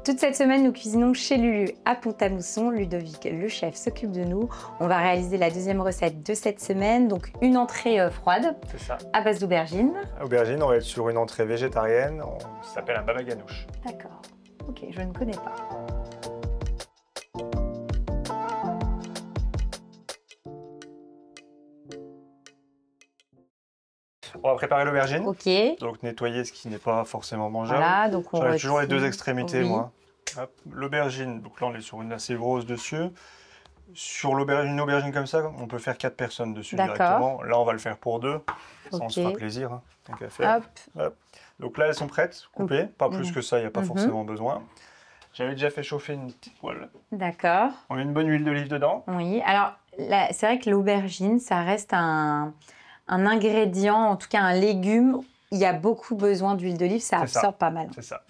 Toute cette semaine, nous cuisinons chez Lulu à Pont-à-Mousson. Ludovic, le chef, s'occupe de nous. On va réaliser la deuxième recette de cette semaine, donc une entrée froide à base d'aubergines. Aubergine, on va être sur une entrée végétarienne, ça s'appelle un baba ganoush. D'accord, ok, je ne connais pas. On va préparer l'aubergine. Ok. Donc nettoyer ce qui n'est pas forcément mangeable. Voilà, donc on retire toujours les deux extrémités, oui. moi. L'aubergine, donc là on est sur une assez grosse dessus. Sur une aubergine comme ça, on peut faire 4 personnes dessus directement. Là on va le faire pour 2. Ça on se fera plaisir, hein, tant qu'à faire. Hop. Donc là elles sont prêtes, coupées. Pas plus que ça, il n'y a pas forcément besoin. J'avais déjà fait chauffer une petite poêle. D'accord. On met une bonne huile d'olive dedans. Oui, alors c'est vrai que l'aubergine, ça reste un ingrédient, en tout cas un légume. Il y a beaucoup besoin d'huile d'olive, ça absorbe pas mal. C'est ça.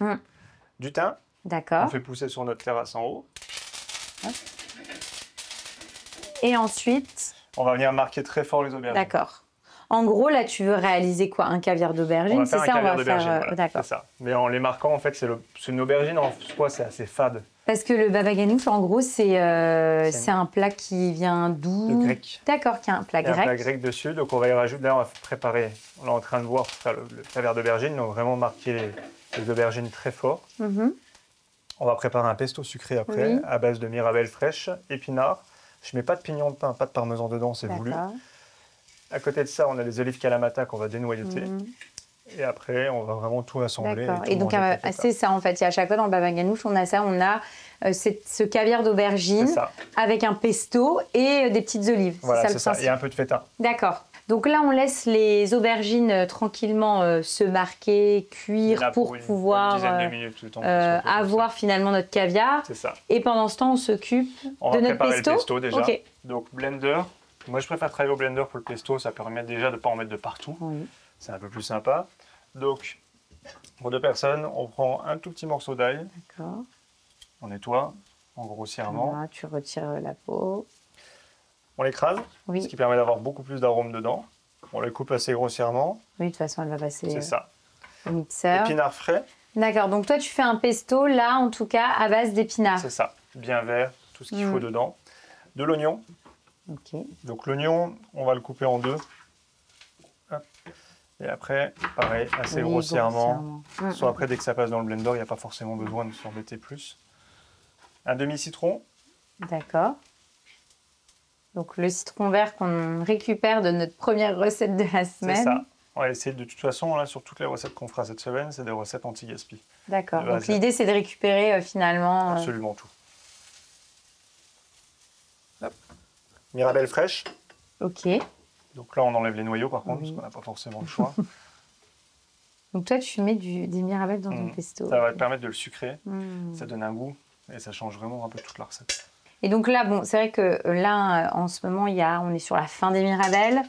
Du thym. D'accord. On fait pousser sur notre terrasse en haut. Hop. Et ensuite... On va venir marquer très fort les aubergines. D'accord. En gros, là, tu veux réaliser quoi? Un caviar d'aubergine? C'est ça, on va faire. Voilà, d'accord. C'est ça. Mais en les marquant, en fait, c'est une aubergine en soi, c'est assez fade. Parce que le baba ganoush, en gros, c'est un plat qui vient d'où? De grec. D'accord, qui est un plat grec. Un plat grec dessus, donc on va y rajouter. Là, on va préparer. On est en train de voir pour faire le caviar d'aubergine, donc vraiment marquer les aubergines très fort. On va préparer un pesto sucré après, à base de mirabelle fraîche, épinards. Je ne mets pas de pignon de pain, pas de parmesan dedans, c'est voulu. À côté de ça, on a les olives kalamata qu'on va dénoyauter. Et après, on va vraiment tout assembler. D'accord. Et donc, c'est ça en fait. À chaque fois dans le baba ganoush, on a ce caviar d'aubergine avec un pesto et des petites olives. Voilà, c'est ça. Et un peu de feta. D'accord. Donc là, on laisse les aubergines tranquillement se marquer, cuire pour pouvoir une dizaine de minutes, le temps avoir finalement notre caviar. C'est ça. Et pendant ce temps, on s'occupe de notre pesto. On va préparer le pesto déjà. Donc blender. Moi, je préfère travailler au blender pour le pesto. Ça permet déjà de ne pas en mettre de partout. C'est un peu plus sympa. Donc, pour 2 personnes, on prend un tout petit morceau d'ail. D'accord. On nettoie grossièrement. Voilà, tu retires la peau. On l'écrase, ce qui permet d'avoir beaucoup plus d'arôme dedans. On le coupe assez grossièrement. Oui, de toute façon, elle va passer au mixeur. Épinards frais. D'accord, donc toi, tu fais un pesto, là, en tout cas, à base d'épinards. C'est ça, bien vert, tout ce qu'il faut dedans. De l'oignon. Donc l'oignon, on va le couper en 2. Hop. Et après, pareil, assez grossièrement. Soit après, dès que ça passe dans le blender, il n'y a pas forcément besoin de s'embêter plus. Un demi-citron. D'accord. Donc le citron vert qu'on récupère de notre première recette de la semaine. C'est ça. On va essayer de toute façon, là, sur toutes les recettes qu'on fera cette semaine, c'est des recettes anti-gaspi. D'accord. Donc l'idée, c'est de récupérer finalement... Absolument tout. Hop. Mirabelle fraîche. Ok. Donc là, on enlève les noyaux par contre, parce qu'on n'a pas forcément le choix. Donc toi, tu mets des mirabelles dans ton pesto. Ça va te permettre de le sucrer, ça donne un goût et ça change vraiment un peu toute la recette. Et donc là, bon, c'est vrai que là, en ce moment, on est sur la fin des mirabelles.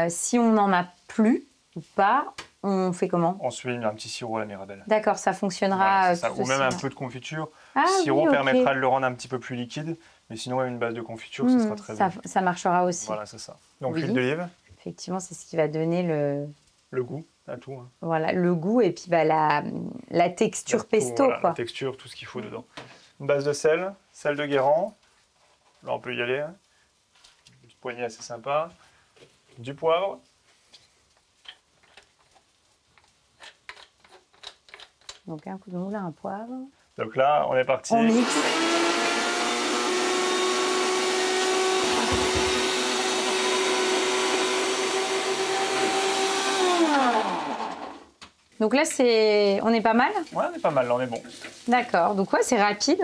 Si on n'en a plus ou pas, on fait comment? On se fait un petit sirop à la mirabelle. D'accord, ça fonctionnera. Voilà, ou même un peu de confiture. Le sirop permettra de le rendre un petit peu plus liquide, mais sinon, une base de confiture, ce sera très bien. Ça marchera aussi. Voilà, c'est ça. Donc l'huile d'olive. Effectivement, c'est ce qui va donner le goût à tout. Hein. Voilà, le goût et puis la texture pesto. Voilà, la texture, tout ce qu'il faut dedans. Une base de sel de Guérand. Là, on peut y aller. Une petite poignée assez sympa. Du poivre. Donc un coup de moulin à poivre. Donc là, on est parti. On mixe. Donc là, on est pas mal? Ouais, on est pas mal, là, on est bon. D'accord, donc c'est rapide.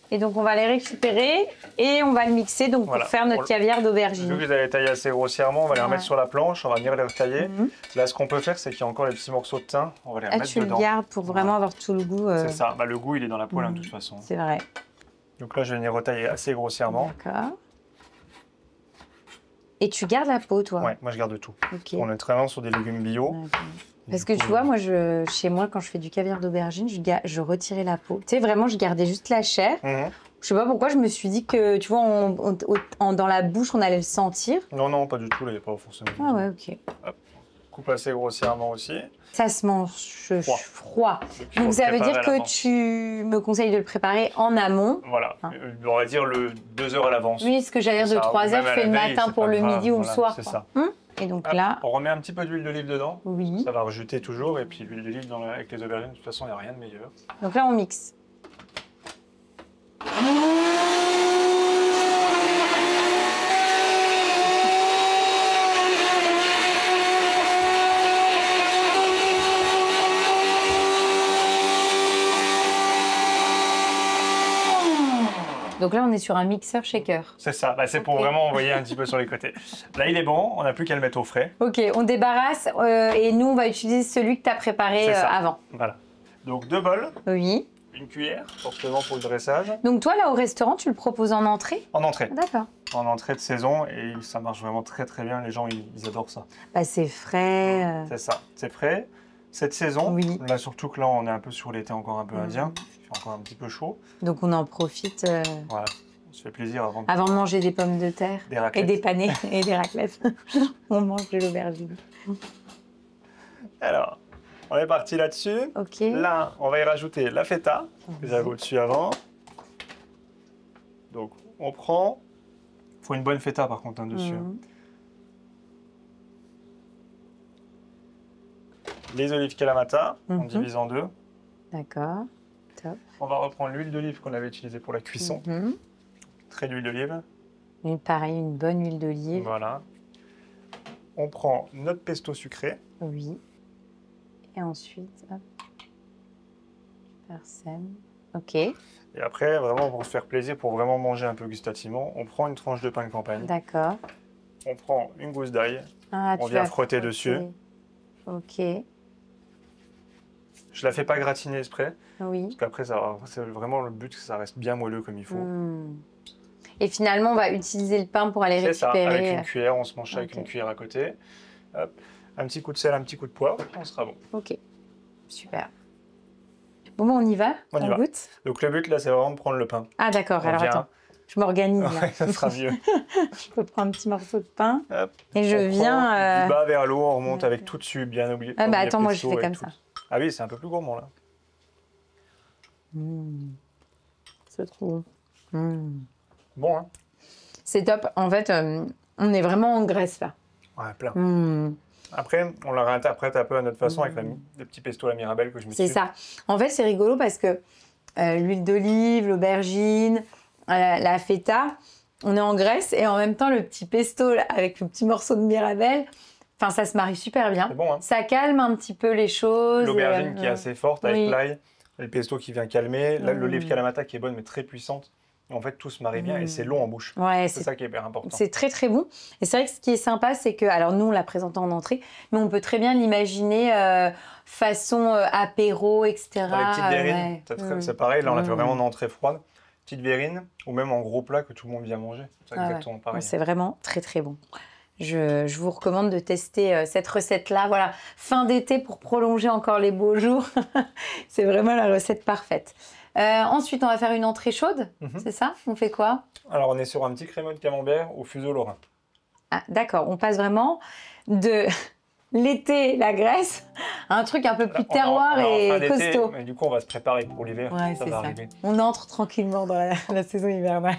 Et donc on va les récupérer et on va le mixer donc, pour faire notre caviar d'aubergine. Vu que vous allez tailler assez grossièrement, on va les remettre sur la planche, on va venir les retailler. Là, ce qu'on peut faire, c'est qu'il y a encore les petits morceaux de thym, on va les remettre tu dedans. le gardes pour vraiment avoir tout le goût. C'est ça, le goût, il est dans la poêle de toute façon. C'est vrai. Donc là, je vais venir retailler assez grossièrement. D'accord. Et tu gardes la peau, toi? Ouais, moi je garde tout. On est vraiment sur des légumes bio. Parce que tu vois, moi, chez moi, quand je fais du caviar d'aubergine, je retirais la peau. Tu sais, vraiment, je gardais juste la chair. Je sais pas pourquoi, je me suis dit que, tu vois, dans la bouche, on allait le sentir. Non, pas du tout, là, il n'y a pas forcément. Ah ouais, ok. Hop. coupe assez grossièrement aussi. Ça se mange froid. Donc ça veut dire que tu me conseilles de le préparer en amont. Voilà, on va dire 2 heures à l'avance. Oui, ce que j'allais dire de 3 heures, je fais le matin pour le midi ou le soir. C'est ça. Et donc là... On remet un petit peu d'huile d'olive dedans. Oui. Ça va rejeter toujours. Et puis l'huile d'olive avec les aubergines, de toute façon, il n'y a rien de meilleur. Donc là, on mixe. Donc là, on est sur un mixeur shaker. C'est ça, c'est pour vraiment envoyer un petit peu sur les côtés. Là, il est bon, on n'a plus qu'à le mettre au frais. Ok, on débarrasse et nous, on va utiliser celui que tu as préparé avant. Voilà. Donc 2 bols. Oui. Une cuillère, forcément pour le dressage. Donc toi, là, au restaurant, tu le proposes en entrée? En entrée. D'accord. En entrée de saison et ça marche vraiment très très bien. Les gens, ils adorent ça. C'est frais. C'est ça, c'est frais. Cette saison, oui. Là surtout que là, on est un peu sur l'été encore un peu indien. Il fait encore un petit peu chaud. Donc on en profite. Voilà, on se fait plaisir avant de manger des pommes de terre. Des raclettes. Et des panais et des raclettes. On mange de l'aubergine. Alors, on est parti là-dessus. Ok. Là, on va y rajouter la feta que j'avais au-dessus avant. Donc, on prend. Il faut une bonne feta par contre dessus. Les olives Kalamata, on divise en 2. D'accord. Top. On va reprendre l'huile d'olive qu'on avait utilisée pour la cuisson. Trait d'huile d'olive. Et pareil, une bonne huile d'olive. Voilà. On prend notre pesto sucré. Oui. Et ensuite, hop, parsème. Ok. Et après, vraiment pour se faire plaisir, pour vraiment manger un peu gustativement, on prend une tranche de pain de campagne. D'accord. On prend une gousse d'ail. On vient frotter dessus. Ok. Je la fais pas gratiner exprès. Oui. Parce qu'après, c'est vraiment le but que ça reste bien moelleux comme il faut. Et finalement, on va utiliser le pain pour aller récupérer. C'est ça, avec une cuillère, on se mange ça avec une cuillère à côté. Hop. Un petit coup de sel, un petit coup de poivre, on sera bon. Ok, super. Bon, on y va. On y va. Goûte. Donc le but là, c'est vraiment de prendre le pain. Ah d'accord, alors attends, je m'organise là. Ouais, ça sera mieux. Je peux prendre un petit morceau de pain. Hop. Et je viens... Du bas vers le haut, on remonte avec tout dessus, bien oublié. Ah bah attends, moi je fais comme ça. Ah oui, c'est un peu plus gourmand là. C'est trop bon. Bon, hein. C'est top. En fait, on est vraiment en Grèce là. Ouais, plein. Après, on la réinterprète un peu à notre façon avec les petits pestos à la Mirabelle que je me suis. C'est ça. En fait, c'est rigolo parce que l'huile d'olive, l'aubergine, la feta, on est en Grèce et en même temps, le petit pesto là, avec le petit morceau de Mirabelle, enfin, ça se marie super bien. C'est bon, hein. Ça calme un petit peu les choses. L'aubergine qui est assez forte avec l'ail, le pesto qui vient calmer, l'olive Kalamata qui est bonne mais très puissante. En fait, tout se marie bien et c'est long en bouche. Ouais, c'est ça qui est hyper important. C'est très très bon. Et c'est vrai que ce qui est sympa, c'est que, alors nous on l'a présenté en entrée, mais on peut très bien l'imaginer façon apéro, etc. Avec petite verrine, c'est pareil, là on l'a fait vraiment en entrée froide. Petite verrine, ou même en gros plat que tout le monde vient manger. C'est exactement pareil. C'est vraiment très très bon. Je vous recommande de tester cette recette-là. Voilà, fin d'été pour prolonger encore les beaux jours. C'est vraiment la recette parfaite. Ensuite, on va faire une entrée chaude, c'est ça? On fait quoi? Alors, on est sur un petit crémeux de camembert au fuseau lorrain. Ah, d'accord, on passe vraiment de l'été, la Grèce, à un truc un peu plus terroir et costaud. Mais du coup, on va se préparer pour l'hiver. Ouais, ça va arriver. On entre tranquillement dans la saison hivernale.